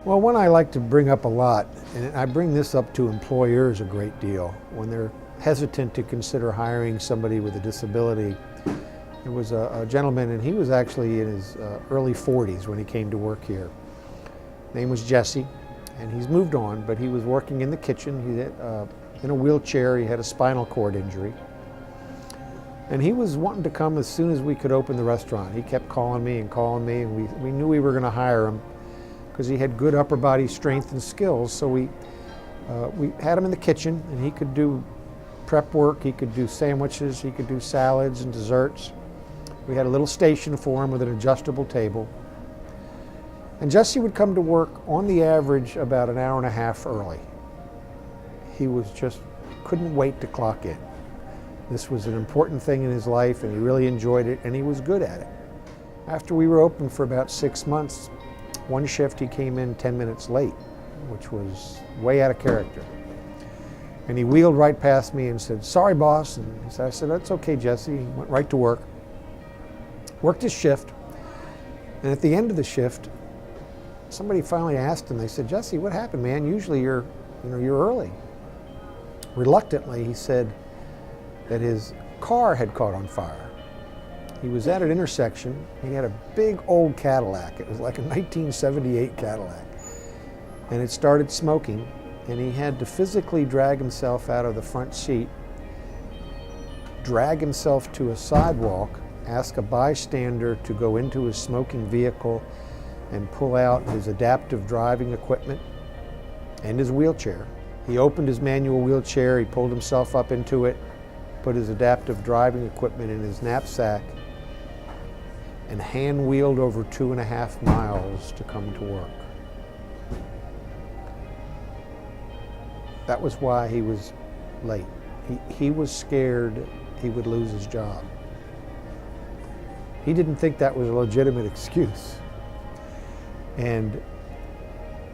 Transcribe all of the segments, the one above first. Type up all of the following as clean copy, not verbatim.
Well, one I like to bring up a lot, and I bring this up to employers a great deal, when they're hesitant to consider hiring somebody with a disability. There was a gentleman, and he was actually in his early 40s when he came to work here. His name was Jesse, and he's moved on, but he was working in the kitchen. He had, in a wheelchair. He had a spinal cord injury. And he was wanting to come as soon as we could open the restaurant. He kept calling me, and we knew we were going to hire him because he had good upper body strength and skills. So we had him in the kitchen, and he could do prep work, he could do sandwiches, he could do salads and desserts. We had a little station for him with an adjustable table. And Jesse would come to work on the average about an hour and a half early. He was just, couldn't wait to clock in. This was an important thing in his life, and he really enjoyed it, and he was good at it. After we were open for about 6 months, one shift he came in 10 minutes late, which was way out of character. And he wheeled right past me and said, "Sorry, boss." And I said, "That's okay, Jesse." He went right to work, worked his shift, and at the end of the shift, somebody finally asked him, they said, "Jesse, what happened, man? Usually you're early." Reluctantly, he said that his car had caught on fire. He was at an intersection. He had a big old Cadillac. It was like a 1978 Cadillac. And it started smoking, and he had to physically drag himself out of the front seat, drag himself to a sidewalk, ask a bystander to go into his smoking vehicle and pull out his adaptive driving equipment and his wheelchair. He opened his manual wheelchair, he pulled himself up into it, put his adaptive driving equipment in his knapsack, and hand-wheeled over 2.5 miles to come to work. That was why he was late. He was scared he would lose his job. He didn't think that was a legitimate excuse. And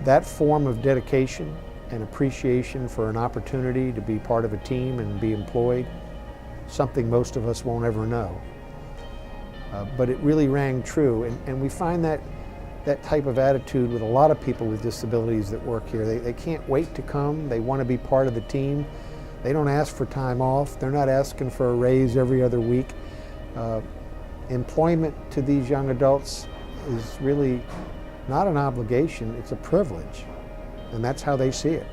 that form of dedication and appreciation for an opportunity to be part of a team and be employed, something most of us won't ever know. But it really rang true, and we find that type of attitude with a lot of people with disabilities that work here. They can't wait to come. They want to be part of the team. They don't ask for time off. They're not asking for a raise every other week. Employment to these young adults is really not an obligation, it's a privilege. And that's how they see it.